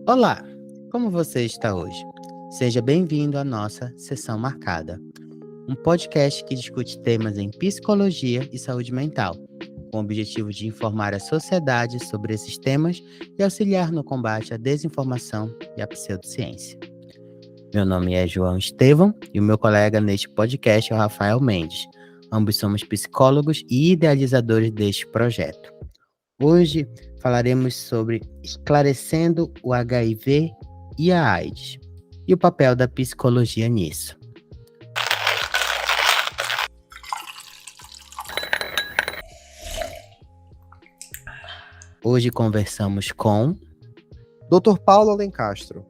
Olá, como você está hoje? Seja bem-vindo à nossa Sessão Marcada, um podcast que discute temas em psicologia e saúde mental, com o objetivo de informar a sociedade sobre esses temas e auxiliar no combate à desinformação e à pseudociência. Meu nome é João Estevão e o meu colega neste podcast é o Rafael Mendes. Ambos somos psicólogos e idealizadores deste projeto. Hoje falaremos sobre esclarecendo o HIV e a AIDS e o papel da psicologia nisso. Hoje conversamos com Dr. Paulo Alencastro.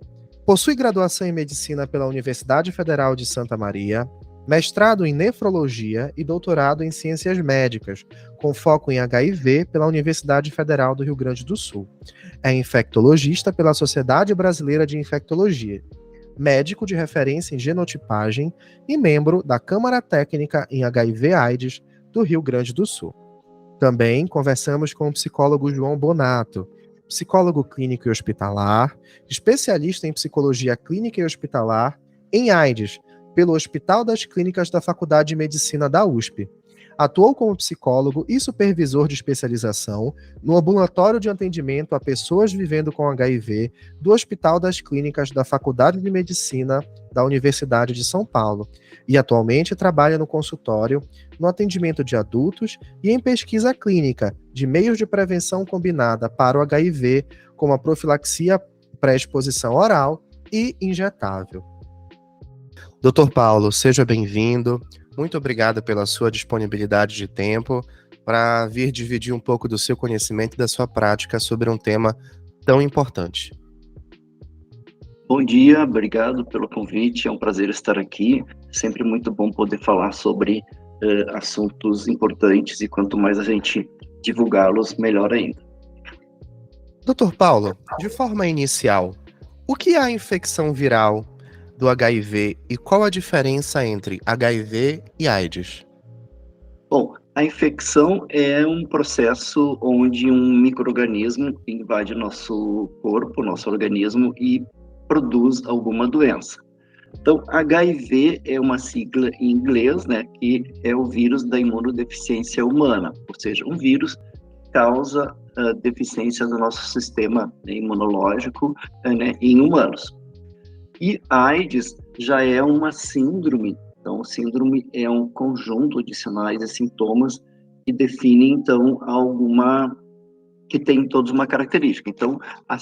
Possui graduação em Medicina pela Universidade Federal de Santa Maria, mestrado em Nefrologia e doutorado em Ciências Médicas, com foco em HIV pela Universidade Federal do Rio Grande do Sul. É infectologista pela Sociedade Brasileira de Infectologia, médico de referência em genotipagem e membro da Câmara Técnica em HIV/AIDS do Rio Grande do Sul. Também conversamos com o psicólogo João Bonato, psicólogo clínico e hospitalar, especialista em psicologia clínica e hospitalar em AIDS, pelo Hospital das Clínicas da Faculdade de Medicina da USP. Atuou como psicólogo e supervisor de especialização no ambulatório de atendimento a pessoas vivendo com HIV do Hospital das Clínicas da Faculdade de Medicina da Universidade de São Paulo e atualmente trabalha no consultório, no atendimento de adultos e em pesquisa clínica de meios de prevenção combinada para o HIV, como a profilaxia pré-exposição oral e injetável. Dr. Paulo, seja bem-vindo. Muito obrigado pela sua disponibilidade de tempo para vir dividir um pouco do seu conhecimento e da sua prática sobre um tema tão importante. Bom dia, obrigado pelo convite, é um prazer estar aqui. Sempre muito bom poder falar sobre assuntos importantes e quanto mais a gente divulgá-los, melhor ainda. Dr. Paulo, de forma inicial, o que é a infecção viral do HIV e qual a diferença entre HIV e AIDS? Bom, a infecção é um processo onde um micro-organismo invade nosso corpo, nosso organismo e produz alguma doença. Então, HIV é uma sigla em inglês, né, que é o vírus da imunodeficiência humana, ou seja, um vírus que causa deficiência do nosso sistema imunológico em humanos. E AIDS já é uma síndrome. Então, síndrome é um conjunto de sinais e sintomas que definem, então, que tem todos uma característica. Então, a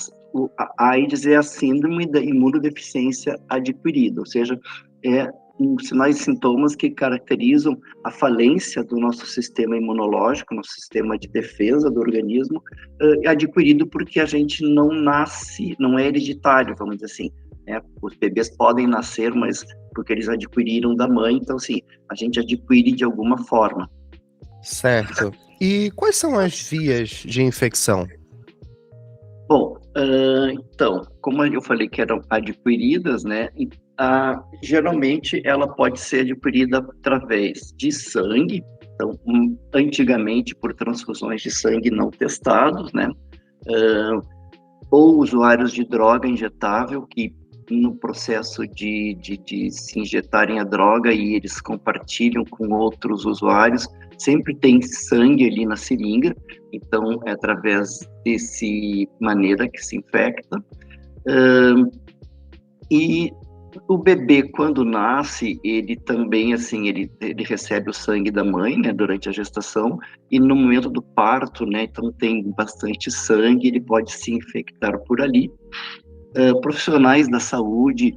AIDS é a síndrome da imunodeficiência adquirida, ou seja, é sinais e sintomas que caracterizam a falência do nosso sistema imunológico, nosso sistema de defesa do organismo, adquirido porque a gente não nasce, não é hereditário, vamos dizer assim. Os bebês podem nascer, mas porque eles adquiriram da mãe, então, assim, a gente adquire de alguma forma. Certo. E quais são as vias de infecção? Bom, então, como eu falei que eram adquiridas, né, geralmente ela pode ser adquirida através de sangue, então, antigamente por transfusões de sangue não testados, né, ou usuários de droga injetável que no processo de se injetarem a droga e eles compartilham com outros usuários, sempre tem sangue ali na seringa, então é através desse maneira que se infecta. E o bebê, quando nasce, ele também, assim, ele recebe o sangue da mãe, né, durante a gestação, e no momento do parto, né, então tem bastante sangue, ele pode se infectar por ali. Profissionais da saúde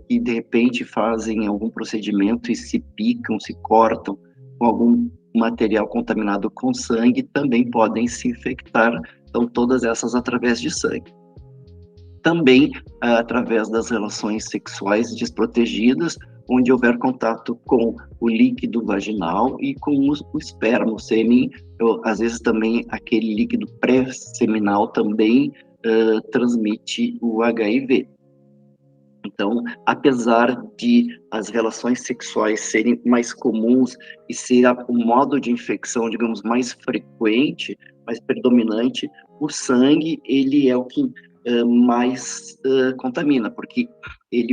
que de repente fazem algum procedimento e se picam, se cortam com algum material contaminado com sangue, também podem se infectar, então todas essas através de sangue. Também através das relações sexuais desprotegidas, onde houver contato com o líquido vaginal e com o esperma, o sêmen, às vezes também aquele líquido pré-seminal também transmite o HIV. Então, apesar de as relações sexuais serem mais comuns e ser o modo de infecção, digamos, mais frequente, mais predominante, o sangue, ele é o que mais contamina, porque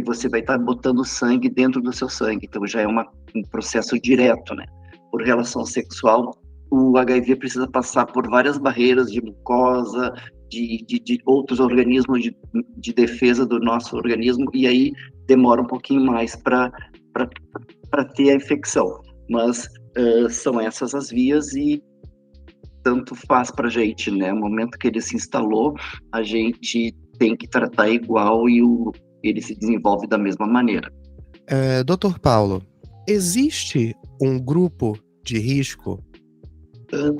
você vai estar botando sangue dentro do seu sangue, então já é um processo direto, né? Por relação sexual, o HIV precisa passar por várias barreiras de mucosa, de outros organismos de defesa do nosso organismo, e aí demora um pouquinho mais para ter a infecção. Mas são essas as vias e tanto faz para a gente, né? No momento que ele se instalou, a gente tem que tratar igual e ele se desenvolve da mesma maneira. Dr. Paulo, existe um grupo de risco?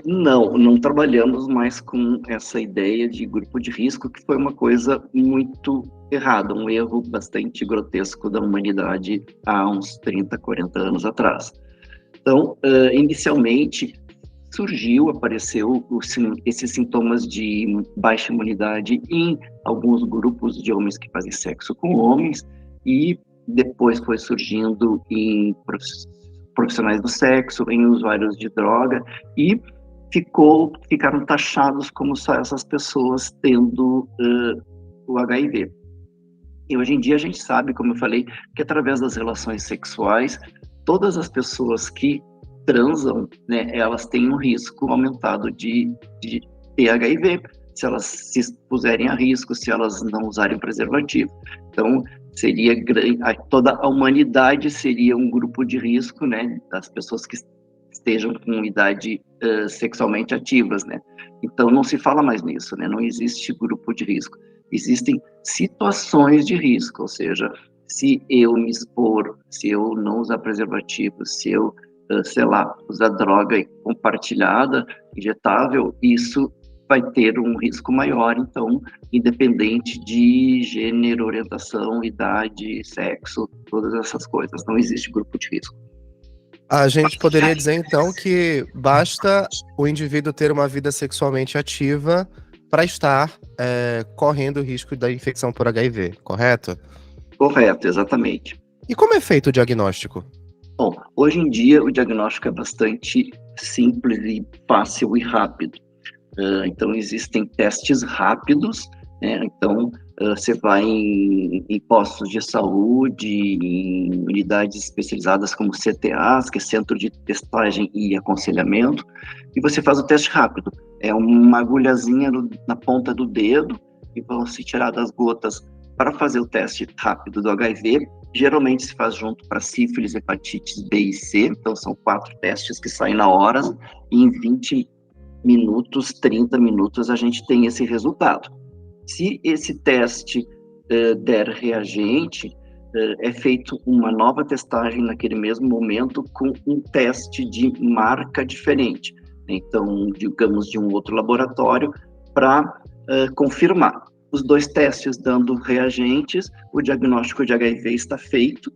Não trabalhamos mais com essa ideia de grupo de risco, que foi uma coisa muito errada, um erro bastante grotesco da humanidade há uns 30, 40 anos atrás. Então, inicialmente, apareceu esses sintomas de baixa imunidade em alguns grupos de homens que fazem sexo com homens, e depois foi surgindo em profissionais do sexo, em usuários de droga, e ficaram taxados como só essas pessoas tendo o HIV. E hoje em dia a gente sabe, como eu falei, que através das relações sexuais, todas as pessoas que transam, né, elas têm um risco aumentado de ter HIV, se elas se expuserem a risco, se elas não usarem preservativo. Então, toda a humanidade seria um grupo de risco, né, das pessoas que estejam com idade sexualmente ativas, né. Então, não se fala mais nisso, né, não existe grupo de risco. Existem situações de risco, ou seja, se eu me expor, se eu não usar preservativo, se eu, sei lá, usar droga compartilhada, injetável, isso vai ter um risco maior, então, independente de gênero, orientação, idade, sexo, todas essas coisas, não existe grupo de risco. A gente poderia dizer, então, que basta o indivíduo ter uma vida sexualmente ativa para estar correndo o risco da infecção por HIV, correto? Correto, exatamente. E como é feito o diagnóstico? Bom, hoje em dia o diagnóstico é bastante simples e fácil e rápido. Então, existem testes rápidos, né? Então, você vai em postos de saúde, em unidades especializadas como CTAs, que é Centro de Testagem e Aconselhamento, e você faz o teste rápido. É uma agulhazinha na ponta do dedo e vão se tirar das gotas para fazer o teste rápido do HIV. Geralmente se faz junto para sífilis, hepatites B e C, então são 4 testes que saem na hora, e em 20 minutos, 30 minutos, a gente tem esse resultado. Se esse teste der reagente, é feito uma nova testagem naquele mesmo momento com um teste de marca diferente. Então, digamos, de um outro laboratório, para confirmar. Os 2 testes dando reagentes, o diagnóstico de HIV está feito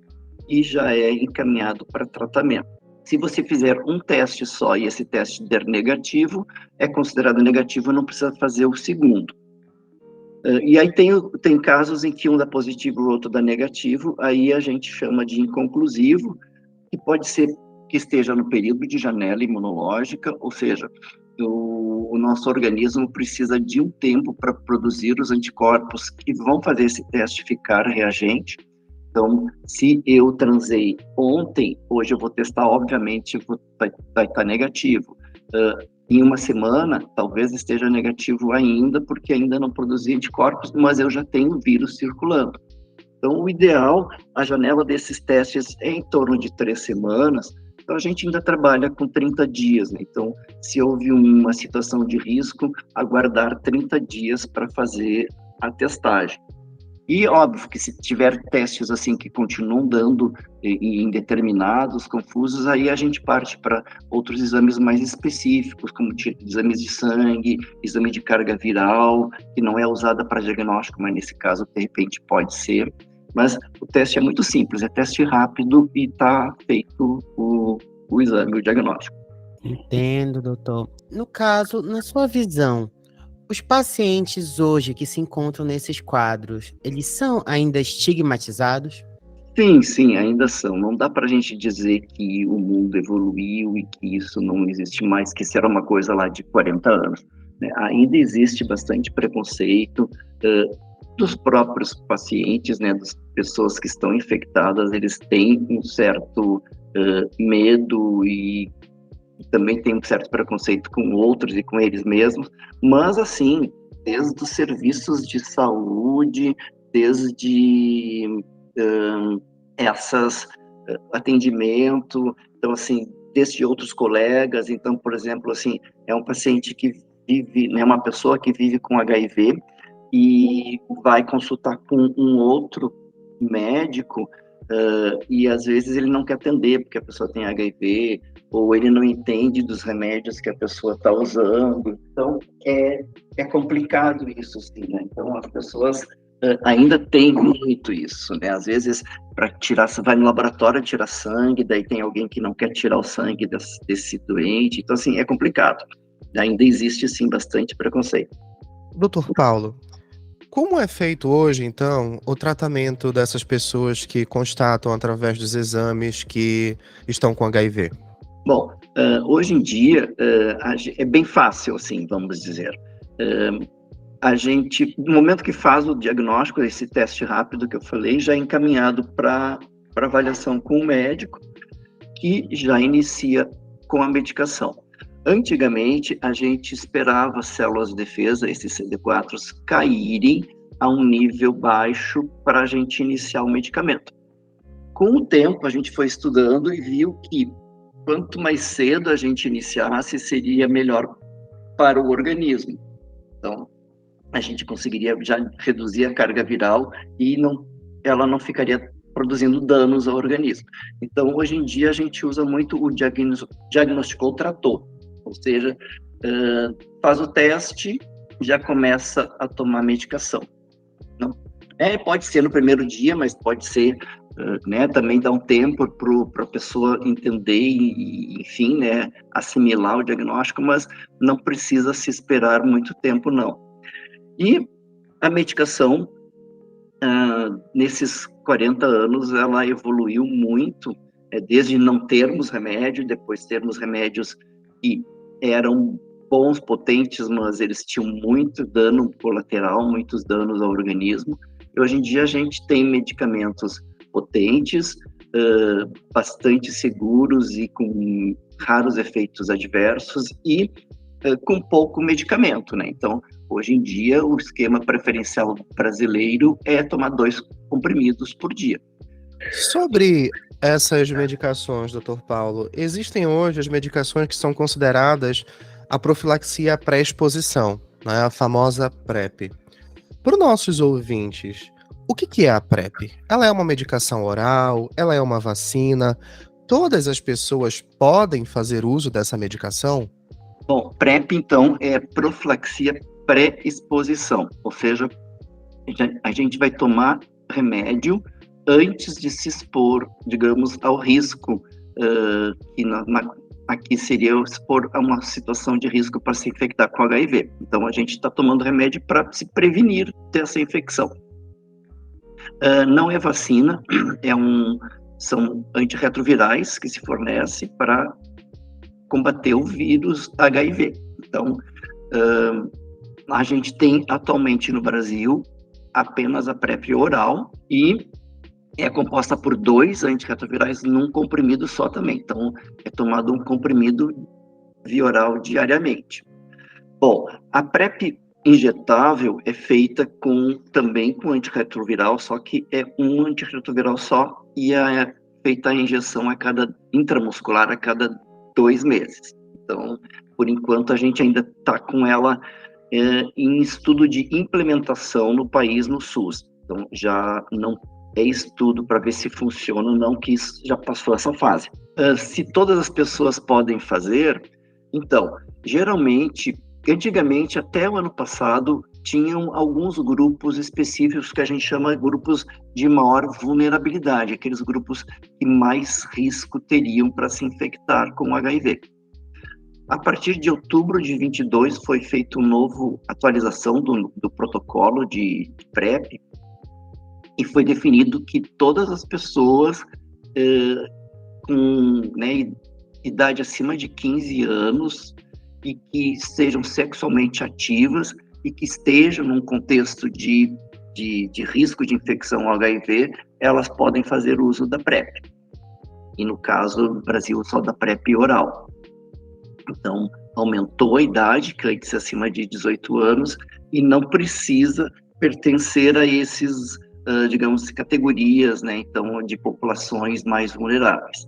e já é encaminhado para tratamento. Se você fizer um teste só e esse teste der negativo, é considerado negativo e não precisa fazer o segundo. E aí tem casos em que um dá positivo e o outro dá negativo, aí a gente chama de inconclusivo, que pode ser que esteja no período de janela imunológica, ou seja, o nosso organismo precisa de um tempo para produzir os anticorpos que vão fazer esse teste ficar reagente. Então, se eu transei ontem, hoje eu vou testar, obviamente, vai estar negativo. Em uma semana, talvez esteja negativo ainda, porque ainda não produzi anticorpos, mas eu já tenho o vírus circulando. Então, o ideal, a janela desses testes é em torno de 3 semanas, então a gente ainda trabalha com 30 dias, né? Então, se houve uma situação de risco, aguardar 30 dias para fazer a testagem. E óbvio que se tiver testes assim que continuam dando indeterminados, confusos, aí a gente parte para outros exames mais específicos, como exames de sangue, exame de carga viral, que não é usada para diagnóstico, mas nesse caso, de repente, pode ser. Mas o teste é muito simples, é teste rápido e está feito o exame, o diagnóstico. Entendo, doutor. No caso, na sua visão, Os pacientes hoje que se encontram nesses quadros, eles são ainda estigmatizados? Sim, sim, ainda são. Não dá para a gente dizer que o mundo evoluiu e que isso não existe mais, que isso era uma coisa lá de 40 anos, né? Ainda existe bastante preconceito dos próprios pacientes, né, das pessoas que estão infectadas, eles têm um certo medo e também têm um certo preconceito com outros e com eles mesmos, mas assim, desde os serviços de saúde, desde essas atendimento, então assim, desde outros colegas, então, por exemplo, assim, é um paciente que vive, né, uma pessoa que vive com HIV e vai consultar com um outro médico, e às vezes ele não quer atender porque a pessoa tem HIV, ou ele não entende dos remédios que a pessoa está usando. Então, é complicado isso, sim, né? Então, as pessoas ainda têm muito isso, né? Às vezes, para tirar, você vai no laboratório tirar sangue, daí tem alguém que não quer tirar o sangue desse doente. Então, assim, é complicado. Ainda existe, sim, bastante preconceito. Doutor Paulo, como é feito hoje, então, o tratamento dessas pessoas que constatam através dos exames que estão com HIV? Bom, hoje em dia é bem fácil, assim, vamos dizer. A gente, no momento que faz o diagnóstico, esse teste rápido que eu falei, já é encaminhado para avaliação com o médico, que já inicia com a medicação. Antigamente, a gente esperava as células de defesa, esses CD4s, caírem a um nível baixo para a gente iniciar o medicamento. Com o tempo, a gente foi estudando e viu que quanto mais cedo a gente iniciasse, seria melhor para o organismo. Então, a gente conseguiria já reduzir a carga viral e ela não ficaria produzindo danos ao organismo. Então, hoje em dia, a gente usa muito o diagnosticou, tratou. Ou seja, faz o teste, já começa a tomar medicação. Não, pode ser no primeiro dia, mas pode ser, né, também dá um tempo para a pessoa entender e, enfim, né, assimilar o diagnóstico, mas não precisa se esperar muito tempo, não. E a medicação, nesses 40 anos, ela evoluiu muito, desde não termos remédio, depois termos remédios que eram bons, potentes, mas eles tinham muito dano colateral, muitos danos ao organismo. E hoje em dia a gente tem medicamentos potentes, bastante seguros e com raros efeitos adversos e com pouco medicamento, né? Então, hoje em dia, o esquema preferencial brasileiro é tomar 2 comprimidos por dia. Sobre essas medicações, doutor Paulo, existem hoje as medicações que são consideradas a profilaxia pré-exposição, né, a famosa PrEP. Para os nossos ouvintes, o que é a PrEP? Ela é uma medicação oral? Ela é uma vacina? Todas as pessoas podem fazer uso dessa medicação? Bom, PrEP, então, é profilaxia pré-exposição, ou seja, a gente vai tomar remédio antes de se expor, digamos, ao risco, que aqui seria expor a uma situação de risco para se infectar com HIV. Então, a gente está tomando remédio para se prevenir dessa infecção. Não é vacina, são antirretrovirais que se fornece para combater o vírus HIV. Então, a gente tem atualmente no Brasil apenas a PrEP oral e é composta por 2 antirretrovirais num comprimido só também. Então, é tomado um comprimido via oral diariamente. Bom, a PrEP injetável é feita também com antirretroviral, só que é um antirretroviral só e é feita a injeção intramuscular a cada 2 meses. Então, por enquanto, a gente ainda está com ela em estudo de implementação no país, no SUS. Então, já não é estudo para ver se funciona ou não, que isso já passou essa fase. Se todas as pessoas podem fazer, então, geralmente, antigamente, até o ano passado, tinham alguns grupos específicos que a gente chama de grupos de maior vulnerabilidade, aqueles grupos que mais risco teriam para se infectar com HIV. A partir de outubro de 22 foi feita uma nova atualização do protocolo de PrEP e foi definido que todas as pessoas com, né, idade acima de 15 anos e que sejam sexualmente ativas e que estejam num contexto de risco de infecção ao HIV, elas podem fazer uso da PrEP. E no caso, no Brasil, só da PrEP oral. Então, aumentou a idade, que antes acima de 18 anos, e não precisa pertencer a esses, digamos, categorias, né, então, de populações mais vulneráveis.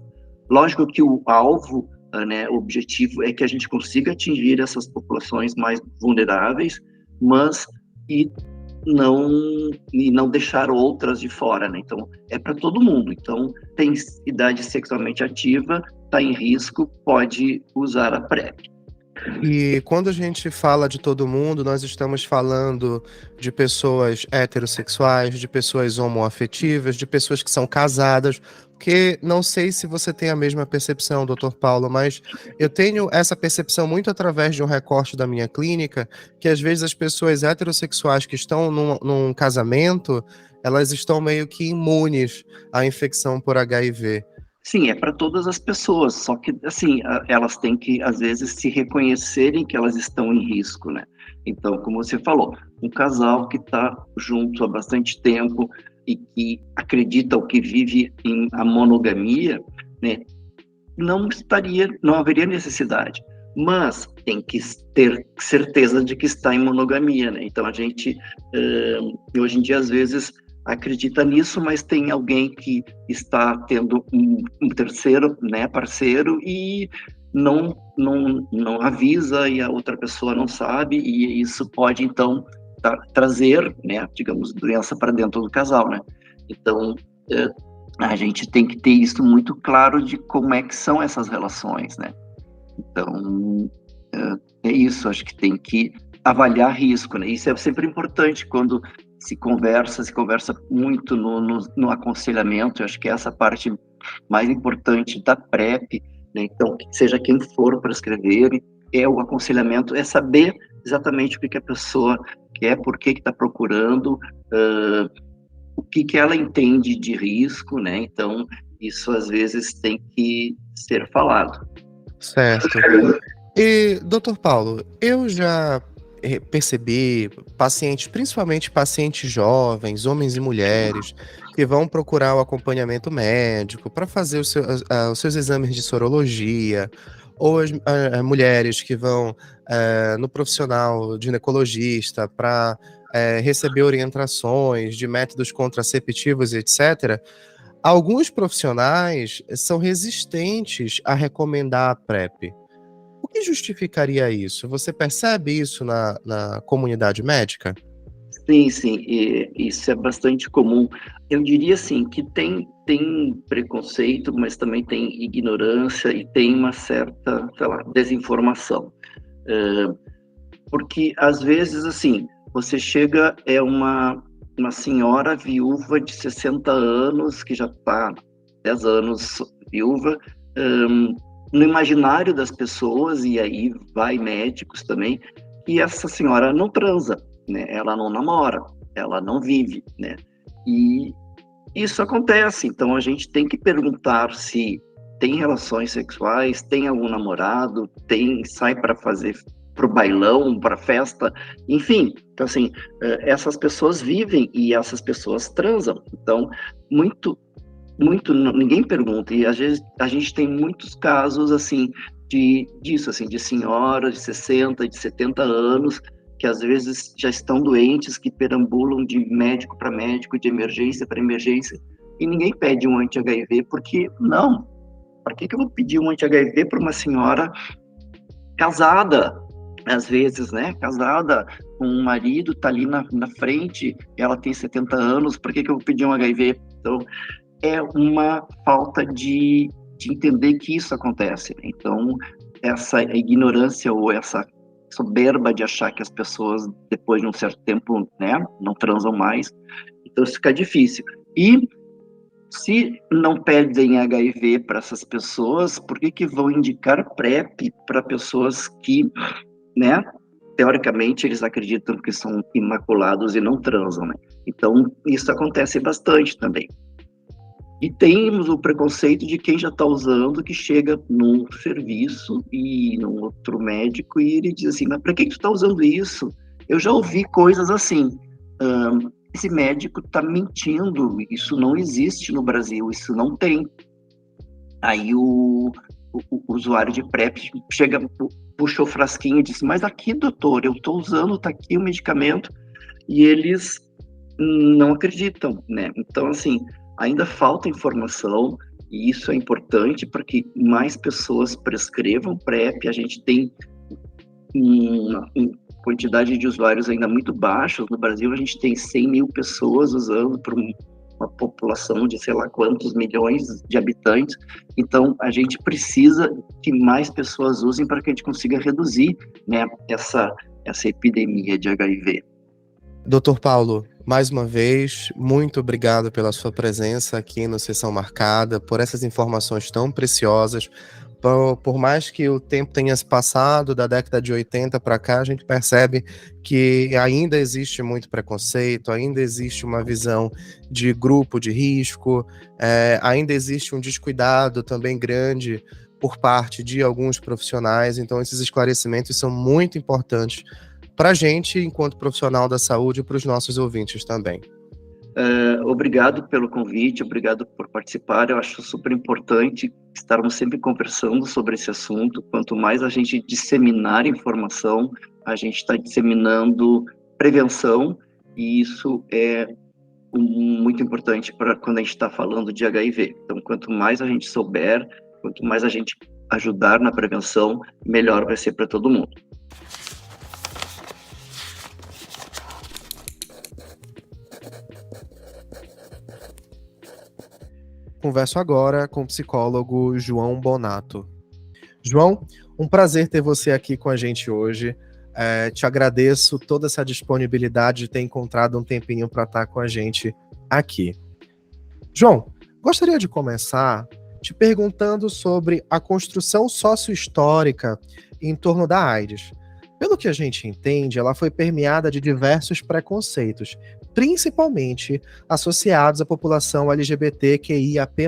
Lógico que o alvo, né, o objetivo é que a gente consiga atingir essas populações mais vulneráveis, mas não deixar outras de fora, né? Então, é para todo mundo. Então, tem idade sexualmente ativa, está em risco, pode usar a PrEP. E quando a gente fala de todo mundo, nós estamos falando de pessoas heterossexuais, de pessoas homoafetivas, de pessoas que são casadas, porque não sei se você tem a mesma percepção, doutor Paulo, mas eu tenho essa percepção muito através de um recorte da minha clínica, que às vezes as pessoas heterossexuais que estão num casamento, elas estão meio que imunes à infecção por HIV. Sim, é para todas as pessoas, só que, assim, elas têm que, às vezes, se reconhecerem que elas estão em risco, né? Então, como você falou, um casal que está junto há bastante tempo e que acredita ou que vive em a monogamia, né? Não haveria necessidade, mas tem que ter certeza de que está em monogamia, né? Então, a gente, hoje em dia, às vezes, acredita nisso, mas tem alguém que está tendo um terceiro, né, parceiro e não avisa e a outra pessoa não sabe e isso pode então trazer, né, digamos, doença para dentro do casal, né? Então a gente tem que ter isso muito claro de como é que são essas relações, né? Então é isso, acho que tem que avaliar risco, né? Isso é sempre importante quando se conversa muito no aconselhamento. Eu acho que é essa parte mais importante da PrEP, né? Então, seja quem for prescrever, é o aconselhamento, é saber exatamente o que a pessoa quer, por que está procurando, o que ela entende de risco, né? Então, isso às vezes tem que ser falado. Certo. E, doutor Paulo, eu já percebi pacientes, principalmente pacientes jovens, homens e mulheres, que vão procurar o acompanhamento médico para fazer os seus exames de sorologia, ou as mulheres que vão no profissional ginecologista para receber orientações de métodos contraceptivos, etc. Alguns profissionais são resistentes a recomendar a PrEP. O que justificaria isso? Você percebe isso na comunidade médica? Sim, e isso é bastante comum. Eu diria assim que tem preconceito, mas também tem ignorância e tem uma certa, sei lá, desinformação. Porque às vezes assim, você chega, é uma senhora viúva de 60 anos, que já está 10 anos viúva, no imaginário das pessoas, e aí vai médicos também, que essa senhora não transa, né? Ela não namora, ela não vive, né? E isso acontece, então a gente tem que perguntar se tem relações sexuais, tem algum namorado, sai para fazer pro bailão, para festa, enfim. Então assim, essas pessoas vivem e essas pessoas transam. Então, ninguém pergunta, e às vezes a gente tem muitos casos assim disso, assim, de senhoras de 60, de 70 anos, que às vezes já estão doentes, que perambulam de médico para médico, de emergência para emergência, e ninguém pede um anti-HIV, porque não, para que eu vou pedir um anti-HIV para uma senhora casada, às vezes, né, casada com um marido, tá ali na frente, ela tem 70 anos, por que eu vou pedir um HIV? Então, é uma falta de entender que isso acontece. Então, essa ignorância ou essa soberba de achar que as pessoas, depois de um certo tempo, né, não transam mais, então isso fica difícil. E se não pedem HIV para essas pessoas, por que vão indicar PrEP para pessoas que, né, teoricamente, eles acreditam que são imaculados e não transam, né? Então, isso acontece bastante também. E temos o preconceito de quem já está usando, que chega num serviço e num outro médico e ele diz assim, mas para que tu está usando isso? Eu já ouvi coisas assim, esse médico está mentindo, isso não existe no Brasil, isso não tem. Aí o usuário de PrEP chega, puxou o frasquinho e disse, mas aqui, doutor, eu estou usando, está aqui o medicamento, e eles não acreditam, né? Então, assim, ainda falta informação, e isso é importante para que mais pessoas prescrevam PrEP. A gente tem uma quantidade de usuários ainda muito baixos. No Brasil, a gente tem 100 mil pessoas usando por uma população de sei lá quantos milhões de habitantes. Então, a gente precisa que mais pessoas usem para que a gente consiga reduzir, né, essa epidemia de HIV. Dr. Paulo, mais uma vez, muito obrigado pela sua presença aqui no Sessão Marcada, por essas informações tão preciosas. Por mais que o tempo tenha se passado da década de 80 para cá, a gente percebe que ainda existe muito preconceito, ainda existe uma visão de grupo de risco, ainda existe um descuidado também grande por parte de alguns profissionais. Então, esses esclarecimentos são muito importantes para a gente, enquanto profissional da saúde, e para os nossos ouvintes também. Obrigado pelo convite, obrigado por participar. Eu acho super importante estarmos sempre conversando sobre esse assunto. Quanto mais a gente disseminar informação, a gente está disseminando prevenção, e isso é muito importante para quando a gente está falando de HIV. Então, quanto mais a gente souber, quanto mais a gente ajudar na prevenção, melhor vai ser para todo mundo. Converso agora com o psicólogo João Bonato. João, um prazer ter você aqui com a gente hoje. Te agradeço toda essa disponibilidade de ter encontrado um tempinho para estar com a gente aqui. João, gostaria de começar te perguntando sobre a construção sócio-histórica em torno da AIDS. Pelo que a gente entende, ela foi permeada de diversos preconceitos, principalmente associados à população LGBTQIAP+.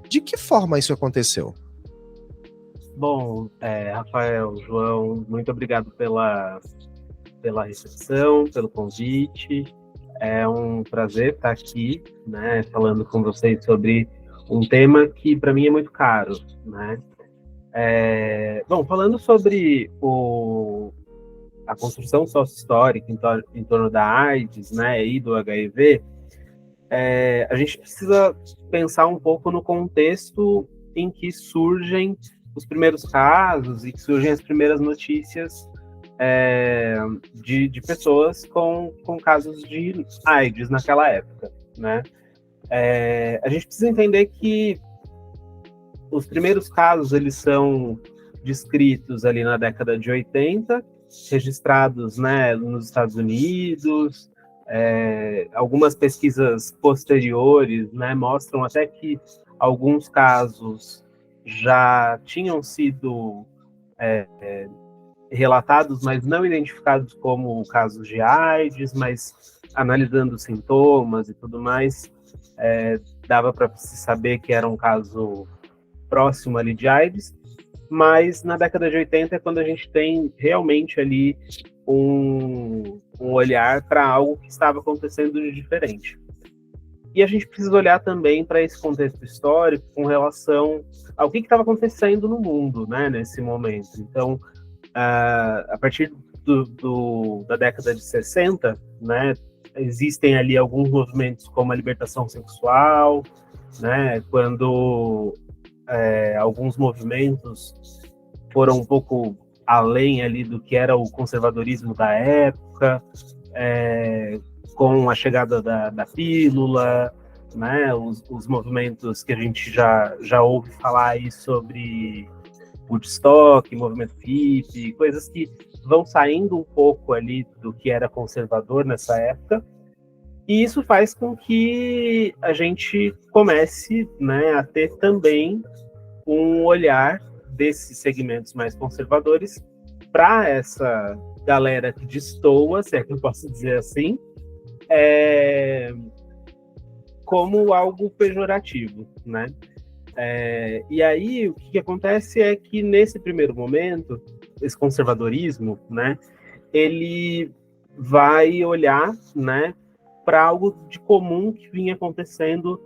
De que forma isso aconteceu? Bom, Rafael, João, muito obrigado pela recepção, pelo convite. É um prazer estar aqui, né, falando com vocês sobre um tema que para mim é muito caro, né? Bom, falando sobre a construção sócio-histórica em torno da AIDS, né, e do HIV, a gente precisa pensar um pouco no contexto em que surgem os primeiros casos e que surgem as primeiras notícias de pessoas com casos de AIDS naquela época, né? A gente precisa entender que os primeiros casos, eles são descritos ali na década de 80, registrados, né, nos Estados Unidos. Algumas pesquisas posteriores, né, mostram até que alguns casos já tinham sido relatados, mas não identificados como casos de AIDS, mas analisando os sintomas e tudo mais, dava para se saber que era um caso próximo ali de AIDS. Mas na década de 80 é quando a gente tem realmente ali um olhar para algo que estava acontecendo de diferente. E a gente precisa olhar também para esse contexto histórico com relação ao que estava acontecendo no mundo, né, nesse momento. Então, a partir da década de 60, né, existem ali alguns movimentos como a libertação sexual, né, quando alguns movimentos foram um pouco além ali do que era o conservadorismo da época, com a chegada da pílula, né, os movimentos que a gente já ouve falar aí sobre Woodstock, movimento hippie, coisas que vão saindo um pouco ali do que era conservador nessa época. E isso faz com que a gente comece, né, a ter também um olhar desses segmentos mais conservadores para essa galera que destoa, se é que eu posso dizer assim, como algo pejorativo, né? E aí o que acontece é que nesse primeiro momento, esse conservadorismo, né, ele vai olhar, né, para algo de comum que vinha acontecendo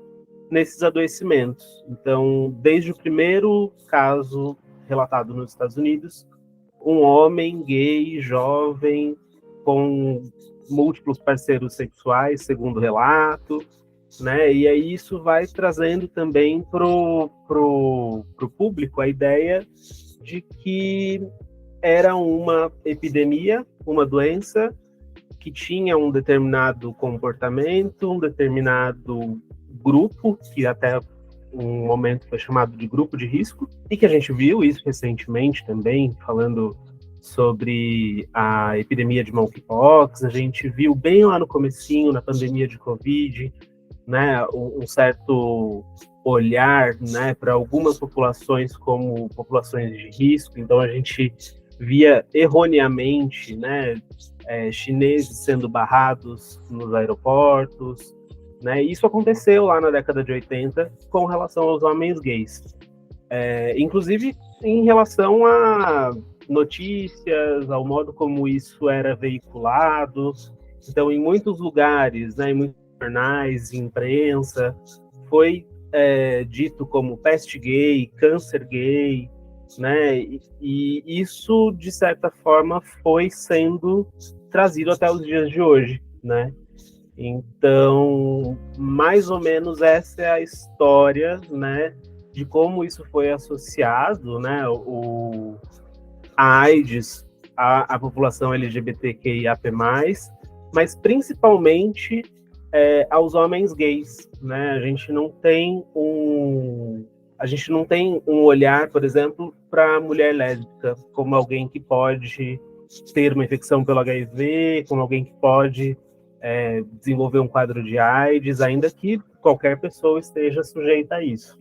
nesses adoecimentos. Então, desde o primeiro caso relatado nos Estados Unidos, um homem gay, jovem, com múltiplos parceiros sexuais, segundo o relato, né? E aí isso vai trazendo também pro público a ideia de que era uma epidemia, uma doença que tinha um determinado comportamento, um determinado grupo, que até um momento foi chamado de grupo de risco, e que a gente viu isso recentemente também, falando sobre a epidemia de monkeypox, a gente viu bem lá no comecinho, na pandemia de Covid, né, um certo olhar, né, para algumas populações como populações de risco. Então a gente via erroneamente, né, chineses sendo barrados nos aeroportos, né? Isso aconteceu lá na década de 80 com relação aos homens gays. Inclusive em relação a notícias, ao modo como isso era veiculado. Então, em muitos lugares, né, em muitos jornais, imprensa, foi dito como peste gay, câncer gay, né? E isso, de certa forma, foi sendo trazido até os dias de hoje, né? Então, mais ou menos essa é a história, né, de como isso foi associado, né, a AIDS, a população LGBTQIAP+, mas principalmente aos homens gays, né? A gente não tem um olhar, por exemplo, para a mulher lésbica como alguém que pode ter uma infecção pelo HIV, como alguém que pode desenvolver um quadro de AIDS, ainda que qualquer pessoa esteja sujeita a isso.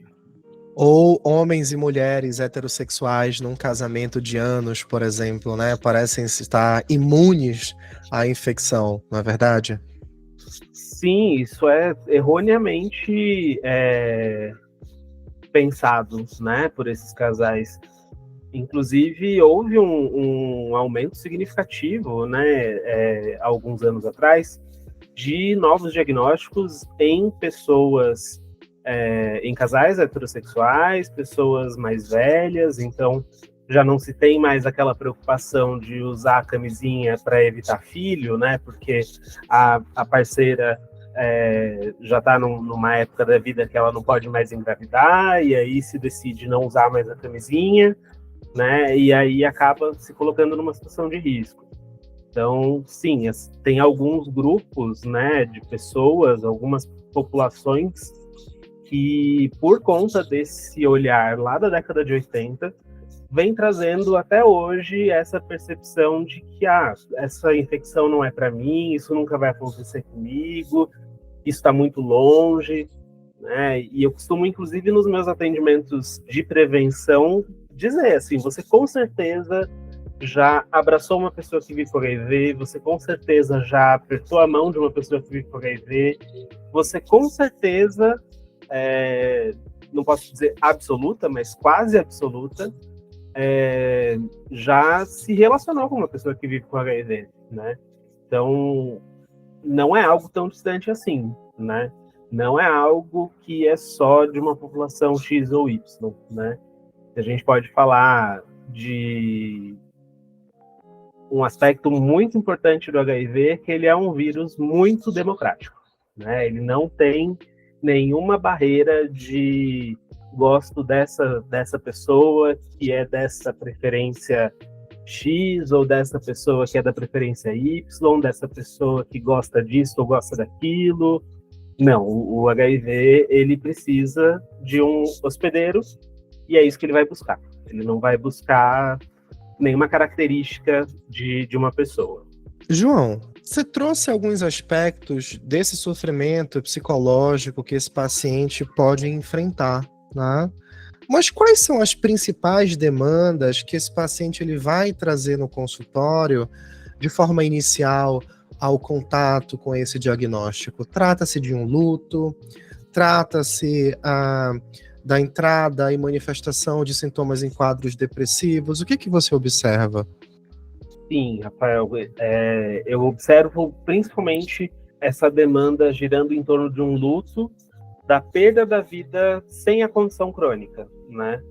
Ou homens e mulheres heterossexuais num casamento de anos, por exemplo, né, parecem estar imunes à infecção, não é verdade? Sim, isso é erroneamente pensado, né, por esses casais. Inclusive, houve um aumento significativo, né, alguns anos atrás, de novos diagnósticos em pessoas, em casais heterossexuais, pessoas mais velhas. Então já não se tem mais aquela preocupação de usar a camisinha para evitar filho, né, porque a parceira já está numa época da vida que ela não pode mais engravidar, e aí se decide não usar mais a camisinha, né, e aí acaba se colocando numa situação de risco. Então, sim, tem alguns grupos, né, de pessoas, algumas populações que, por conta desse olhar lá da década de 80, vem trazendo até hoje essa percepção de que essa infecção não é para mim, isso nunca vai acontecer comigo, isso está muito longe, né? E eu costumo, inclusive, nos meus atendimentos de prevenção, dizer assim, você com certeza já abraçou uma pessoa que vive com HIV, você com certeza já apertou a mão de uma pessoa que vive com HIV, você com certeza, não posso dizer absoluta, mas quase absoluta, já se relacionou com uma pessoa que vive com HIV, né? Então, não é algo tão distante assim, né? Não é algo que é só de uma população X ou Y, né? A gente pode falar de um aspecto muito importante do HIV, que ele é um vírus muito democrático, né? Ele não tem nenhuma barreira de gosto dessa pessoa que é dessa preferência X, ou dessa pessoa que é da preferência Y, dessa pessoa que gosta disso ou gosta daquilo. Não, o HIV, ele precisa de um hospedeiro, e é isso que ele vai buscar. Ele não vai buscar nenhuma característica de uma pessoa. João, Você trouxe alguns aspectos desse sofrimento psicológico que esse paciente pode enfrentar, né? Mas quais são as principais demandas que esse paciente ele vai trazer no consultório de forma inicial ao contato com esse diagnóstico? Trata-se de um luto? Trata-se da entrada e manifestação de sintomas em quadros depressivos? O que você observa? Sim, Rafael, eu observo principalmente essa demanda girando em torno de um luto, da perda da vida sem a condição crônica, né?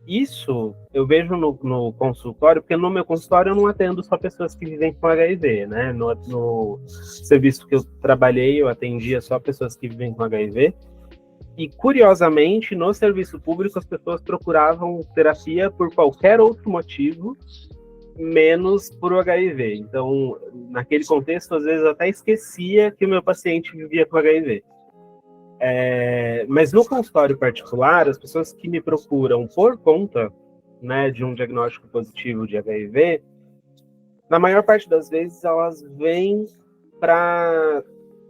Isso eu vejo no consultório, porque no meu consultório eu não atendo só pessoas que vivem com HIV, né? No serviço que eu trabalhei, eu atendia só pessoas que vivem com HIV. E, curiosamente, no serviço público, as pessoas procuravam terapia por qualquer outro motivo, menos por HIV. Então, naquele contexto, às vezes eu até esquecia que o meu paciente vivia com HIV. Mas no consultório particular, as pessoas que me procuram por conta, né, de um diagnóstico positivo de HIV, na maior parte das vezes elas vêm para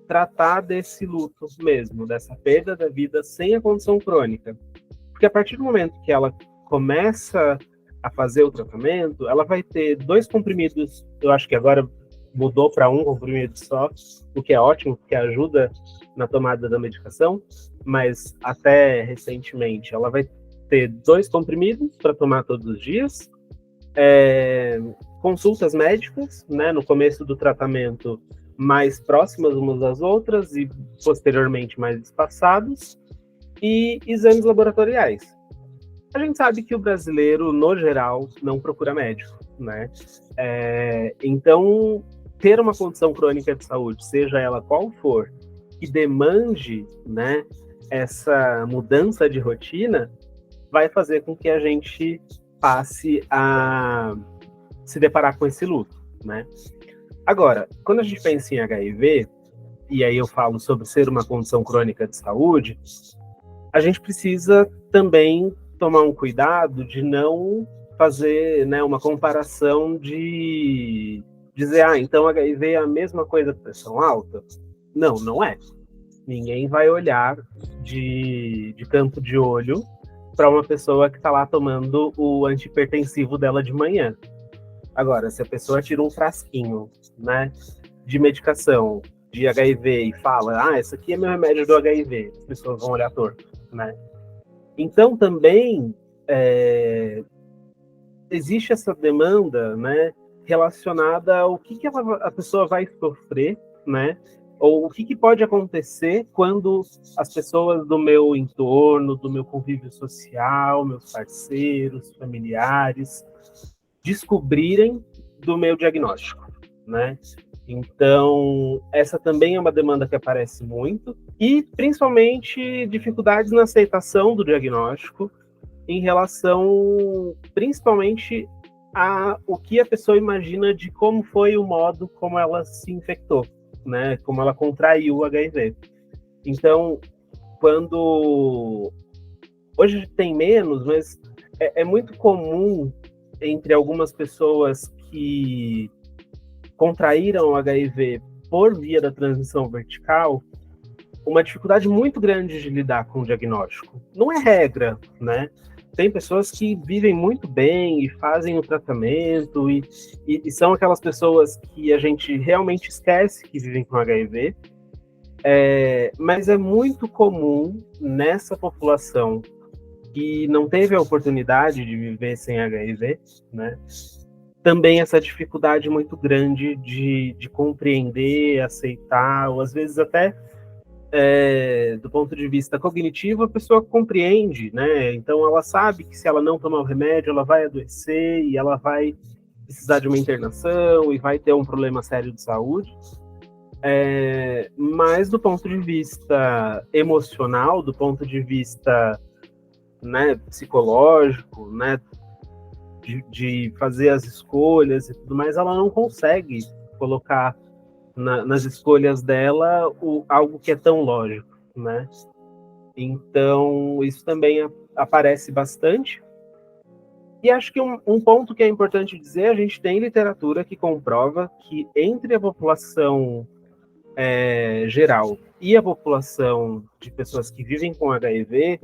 tratar desse luto mesmo, dessa perda da vida sem a condição crônica. Porque a partir do momento que ela começa a fazer o tratamento, ela vai ter 2 comprimidos, eu acho que agora mudou para 1 comprimido só, o que é ótimo, porque ajuda na tomada da medicação, mas até recentemente ela vai ter 2 comprimidos para tomar todos os dias, consultas médicas, né, no começo do tratamento mais próximas umas das outras e posteriormente mais espaçados, e exames laboratoriais. A gente sabe que o brasileiro, no geral, não procura médico, né? Então, ter uma condição crônica de saúde, seja ela qual for, que demande, né, essa mudança de rotina, vai fazer com que a gente passe a se deparar com esse luto, né? Agora, quando a gente pensa em HIV, e aí eu falo sobre ser uma condição crônica de saúde, a gente precisa também tomar um cuidado de não fazer, né, uma comparação de dizer, então HIV é a mesma coisa que pressão alta? Não, não é. Ninguém vai olhar de canto de olho para uma pessoa que está lá tomando o antihipertensivo dela de manhã. Agora, se a pessoa tira um frasquinho, né, de medicação de HIV e fala, esse aqui é meu remédio do HIV, as pessoas vão olhar torto, né? Então, também existe essa demanda, né, relacionada ao que a pessoa vai sofrer, né, ou o que pode acontecer quando as pessoas do meu entorno, do meu convívio social, meus parceiros, familiares, descobrirem do meu diagnóstico, né? Então, essa também é uma demanda que aparece muito, e principalmente dificuldades na aceitação do diagnóstico em relação, principalmente, a o que a pessoa imagina de como foi o modo como ela se infectou, né? Como ela contraiu o HIV. Então, quando... Hoje tem menos, mas é muito comum entre algumas pessoas que contraíram o HIV por via da transmissão vertical, uma dificuldade muito grande de lidar com o diagnóstico. Não é regra, né? Tem pessoas que vivem muito bem e fazem o tratamento e são aquelas pessoas que a gente realmente esquece que vivem com HIV, mas é muito comum nessa população que não teve a oportunidade de viver sem HIV, né? Também essa dificuldade muito grande de compreender, aceitar, ou às vezes até do ponto de vista cognitivo, a pessoa compreende, né? Então ela sabe que se ela não tomar o remédio, ela vai adoecer e ela vai precisar de uma internação e vai ter um problema sério de saúde. Mas do ponto de vista emocional, do ponto de vista, né, psicológico, né, de fazer as escolhas e tudo mais, ela não consegue colocar nas escolhas dela algo que é tão lógico, né? Então, isso também aparece bastante. E acho que um ponto que é importante dizer, a gente tem literatura que comprova que entre a população geral e a população de pessoas que vivem com HIV,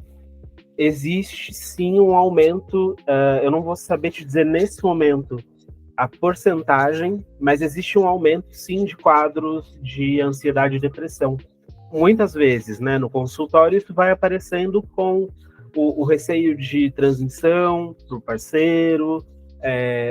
existe sim um aumento, eu não vou saber te dizer nesse momento a porcentagem, mas existe um aumento sim de quadros de ansiedade e depressão. Muitas vezes, né, no consultório, isso vai aparecendo com o receio de transmissão para o parceiro,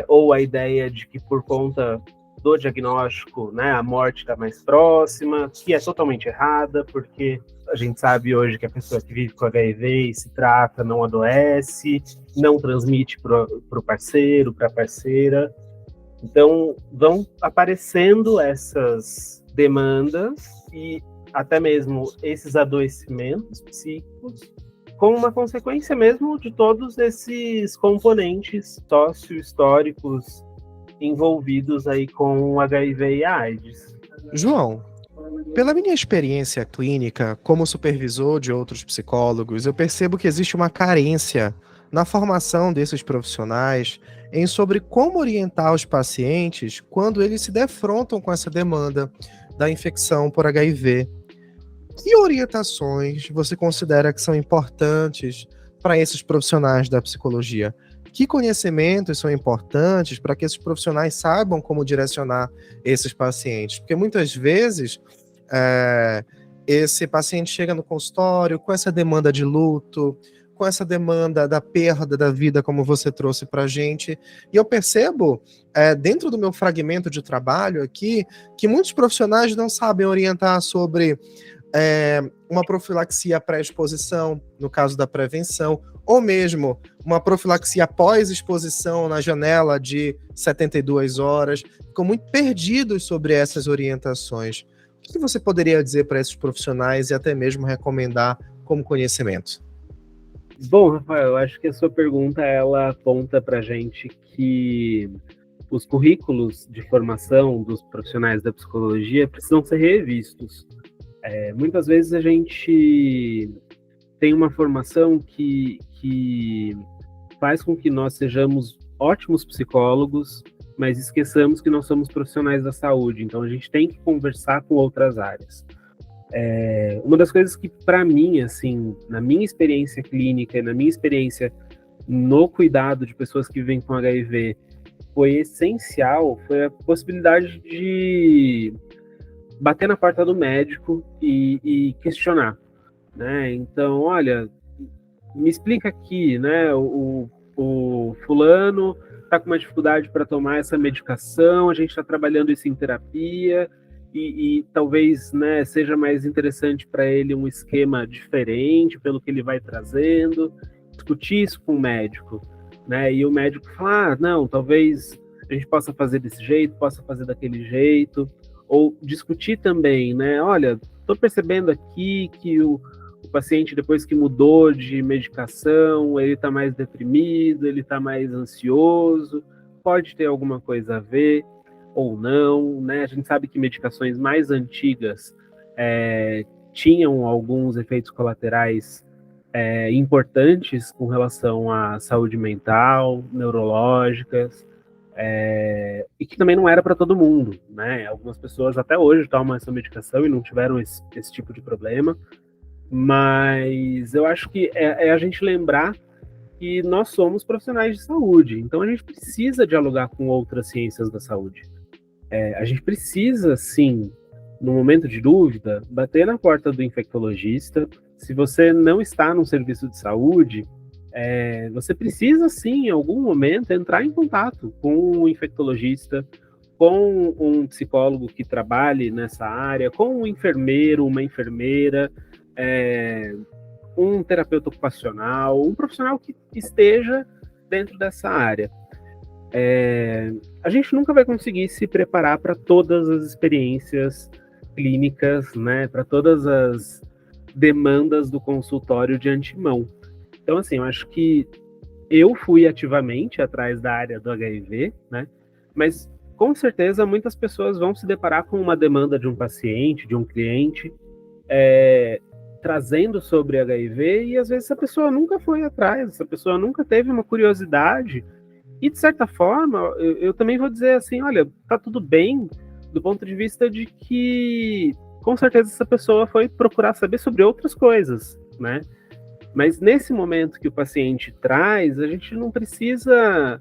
ou a ideia de que por conta do diagnóstico, né, a morte está mais próxima, que é totalmente errada, porque a gente sabe hoje que a pessoa que vive com HIV e se trata não adoece, não transmite para o parceiro, para a parceira. Então, vão aparecendo essas demandas e até mesmo esses adoecimentos psíquicos, com uma consequência mesmo de todos esses componentes sócio-históricos envolvidos aí com o HIV e a AIDS. João, pela minha experiência clínica como supervisor de outros psicólogos, eu percebo que existe uma carência na formação desses profissionais em sobre como orientar os pacientes quando eles se defrontam com essa demanda da infecção por HIV. Que orientações você considera que são importantes para esses profissionais da psicologia? Que conhecimentos são importantes para que esses profissionais saibam como direcionar esses pacientes? Porque muitas vezes esse paciente chega no consultório com essa demanda de luto, com essa demanda da perda da vida, como você trouxe para a gente. E eu percebo, dentro do meu fragmento de trabalho aqui, que muitos profissionais não sabem orientar sobre uma profilaxia pré-exposição, no caso da prevenção, ou mesmo uma profilaxia pós-exposição na janela de 72 horas. Ficam muito perdidos sobre essas orientações. O que você poderia dizer para esses profissionais e até mesmo recomendar como conhecimento? Bom, Rafael, eu acho que a sua pergunta ela aponta para a gente que os currículos de formação dos profissionais da psicologia precisam ser revistos. Muitas vezes a gente tem uma formação que faz com que nós sejamos ótimos psicólogos, mas esqueçamos que nós somos profissionais da saúde, então a gente tem que conversar com outras áreas. Uma das coisas que, para mim, assim, na minha experiência clínica e na minha experiência no cuidado de pessoas que vivem com HIV, foi essencial, foi a possibilidade de bater na porta do médico e questionar, né? Então, olha, me explica aqui, né? O fulano está com uma dificuldade para tomar essa medicação, a gente está trabalhando isso em terapia e talvez, né, seja mais interessante para ele um esquema diferente pelo que ele vai trazendo, discutir isso com o médico, né? E o médico fala, não, talvez a gente possa fazer desse jeito, possa fazer daquele jeito. Ou discutir também, né? Olha, estou percebendo aqui que o paciente, depois que mudou de medicação, ele está mais deprimido, ele está mais ansioso, pode ter alguma coisa a ver ou não, né? A gente sabe que medicações mais antigas tinham alguns efeitos colaterais importantes com relação à saúde mental, neurológicas, e que também não era para todo mundo, né? Algumas pessoas até hoje tomam essa medicação e não tiveram esse tipo de problema, mas eu acho que é a gente lembrar que nós somos profissionais de saúde, então a gente precisa dialogar com outras ciências da saúde. A gente precisa, sim, no momento de dúvida, bater na porta do infectologista. Se você não está num serviço de saúde, você precisa, sim, em algum momento, entrar em contato com um infectologista, com um psicólogo que trabalhe nessa área, com um enfermeiro, uma enfermeira, um terapeuta ocupacional, um profissional que esteja dentro dessa área. A gente nunca vai conseguir se preparar para todas as experiências clínicas, né, para todas as demandas do consultório de antemão. Então, assim, eu acho que eu fui ativamente atrás da área do HIV, né? Mas, com certeza, muitas pessoas vão se deparar com uma demanda de um paciente, de um cliente, trazendo sobre HIV, e às vezes essa pessoa nunca foi atrás, essa pessoa nunca teve uma curiosidade E, de certa forma, eu também vou dizer assim, olha, tá tudo bem do ponto de vista de que, com certeza, essa pessoa foi procurar saber sobre outras coisas, né? Mas nesse momento que o paciente traz, a gente não precisa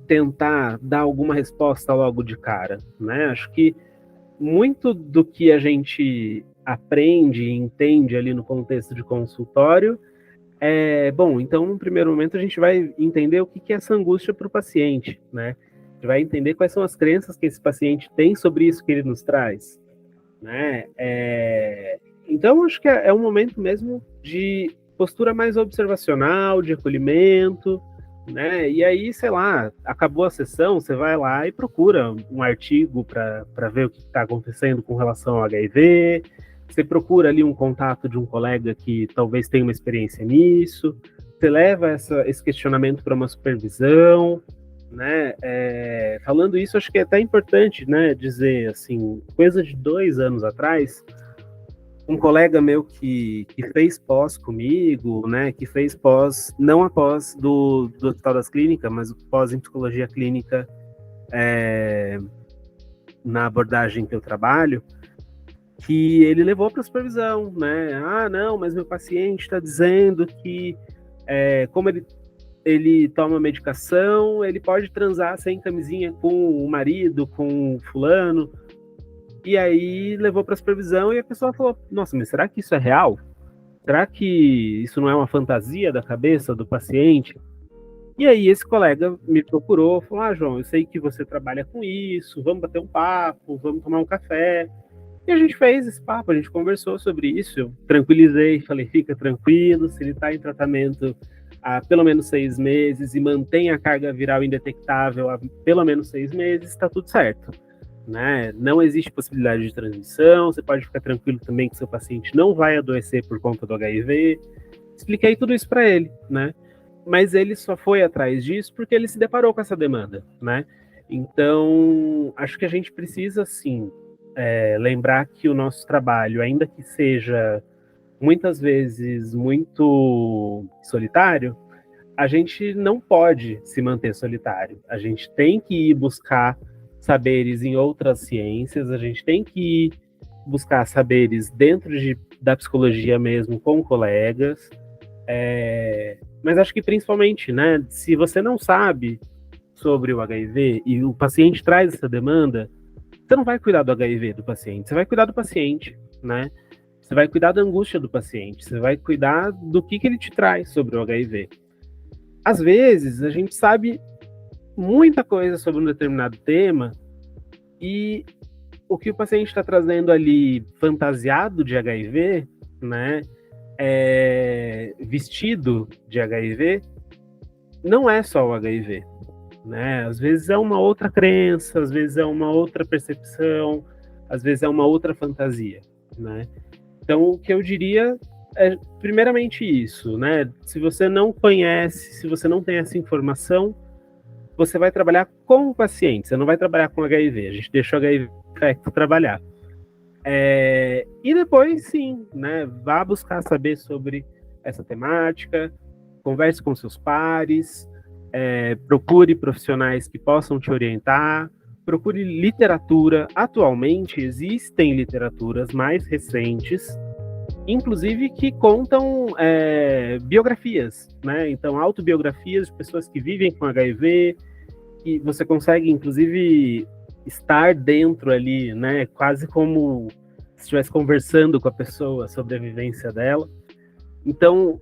tentar dar alguma resposta logo de cara, né? Acho que muito do que a gente aprende e entende ali no contexto de consultório bom, então, no primeiro momento, a gente vai entender o que é essa angústia para o paciente, né? A gente vai entender quais são as crenças que esse paciente tem sobre isso que ele nos traz, né? Então, acho que é um momento mesmo de postura mais observacional, de acolhimento, né? E aí, sei lá, acabou a sessão, você vai lá e procura um artigo para ver o que está acontecendo com relação ao HIV. Você procura ali um contato de um colega que talvez tenha uma experiência nisso, você leva esse questionamento para uma supervisão, né? Falando isso, acho que é até importante, né, dizer, assim, coisa de 2 anos atrás, um colega meu que fez pós comigo, né, que fez pós, não a pós do Hospital das Clínicas, mas o pós em psicologia clínica na abordagem que eu trabalho, que ele levou para a supervisão, né? Ah, não, mas meu paciente está dizendo que como ele toma medicação, ele pode transar sem camisinha com o marido, com o fulano. E aí levou para a supervisão e a pessoa falou, nossa, mas será que isso é real? Será que isso não é uma fantasia da cabeça do paciente? E aí esse colega me procurou, falou, João, eu sei que você trabalha com isso, vamos bater um papo, vamos tomar um café. E a gente fez esse papo, a gente conversou sobre isso, eu tranquilizei, falei, fica tranquilo, se ele está em tratamento há pelo menos 6 meses e mantém a carga viral indetectável há pelo menos 6 meses, está tudo certo, né? Não existe possibilidade de transmissão, você pode ficar tranquilo também que seu paciente não vai adoecer por conta do HIV. Expliquei tudo isso para ele, né? Mas ele só foi atrás disso porque ele se deparou com essa demanda, né? Então, acho que a gente precisa, sim, lembrar que o nosso trabalho, ainda que seja muitas vezes muito solitário, a gente não pode se manter solitário. A gente tem que ir buscar saberes em outras ciências, a gente tem que ir buscar saberes dentro da psicologia mesmo, com colegas. Mas acho que principalmente, né, se você não sabe sobre o HIV e o paciente traz essa demanda, você não vai cuidar do HIV do paciente, você vai cuidar do paciente, né? Você vai cuidar da angústia do paciente, você vai cuidar do que ele te traz sobre o HIV. Às vezes, a gente sabe muita coisa sobre um determinado tema e o que o paciente está trazendo ali fantasiado de HIV, né? Vestido de HIV, não é só o HIV, né? Às vezes é uma outra crença, às vezes é uma outra percepção, às vezes é uma outra fantasia, né? Então, o que eu diria é, primeiramente, isso, né? Se você não conhece, se você não tem essa informação, você vai trabalhar com o paciente, você não vai trabalhar com HIV, a gente deixa o HIV trabalhar. E depois, sim, né? Vá buscar saber sobre essa temática, converse com seus pares, procure profissionais que possam te orientar, procure literatura. Atualmente existem literaturas mais recentes, inclusive que contam biografias, né? Então, autobiografias de pessoas que vivem com HIV, e você consegue, inclusive, estar dentro ali, né? Quase como se estivesse conversando com a pessoa sobre a vivência dela. Então,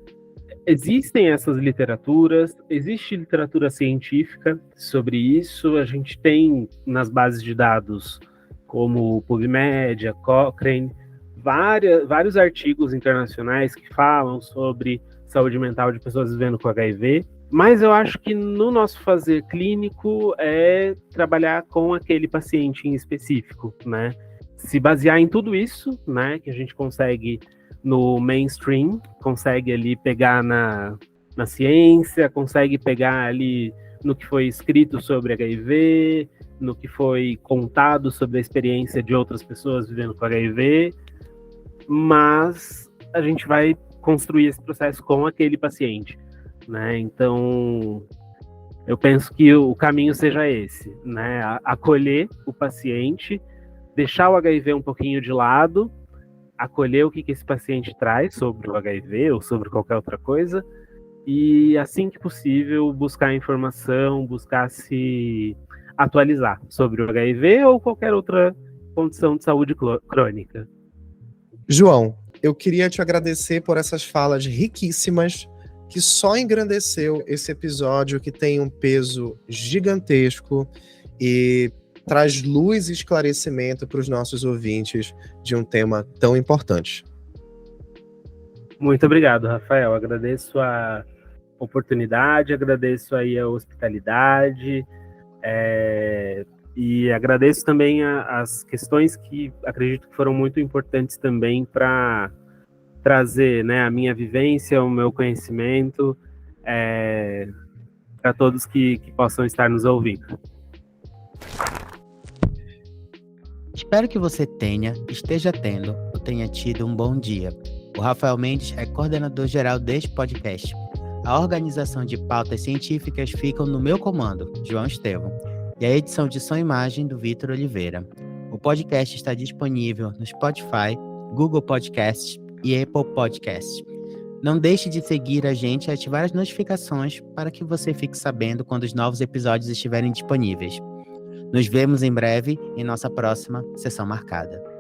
existem essas literaturas, existe literatura científica sobre isso, a gente tem nas bases de dados como PubMed, Cochrane, vários artigos internacionais que falam sobre saúde mental de pessoas vivendo com HIV, mas eu acho que no nosso fazer clínico é trabalhar com aquele paciente em específico, né? Se basear em tudo isso, né, que a gente consegue no mainstream, consegue ali pegar na ciência, consegue pegar ali no que foi escrito sobre HIV, no que foi contado sobre a experiência de outras pessoas vivendo com HIV, mas a gente vai construir esse processo com aquele paciente, né? Então, Eu penso que o caminho seja esse, né? Acolher o paciente, deixar o HIV um pouquinho de lado, acolher o que esse paciente traz sobre o HIV ou sobre qualquer outra coisa, e assim que possível buscar informação, buscar se atualizar sobre o HIV ou qualquer outra condição de saúde crônica. João, eu queria te agradecer por essas falas riquíssimas que só engrandeceu esse episódio que tem um peso gigantesco e traz luz e esclarecimento para os nossos ouvintes de um tema tão importante. Muito obrigado, Rafael. Agradeço a oportunidade, agradeço aí a hospitalidade, e agradeço também as questões que acredito que foram muito importantes também para trazer, né, a minha vivência, o meu conhecimento para todos que possam estar nos ouvindo. Espero que você esteja tendo ou tenha tido um bom dia. O Rafael Mendes é coordenador geral deste podcast. A organização de pautas científicas fica no meu comando, João Estevão, e a edição de som e imagem do Vitor Oliveira. O podcast está disponível no Spotify, Google Podcasts e Apple Podcasts. Não deixe de seguir a gente e ativar as notificações para que você fique sabendo quando os novos episódios estiverem disponíveis. Nos vemos em breve em nossa próxima Sessão Marcada.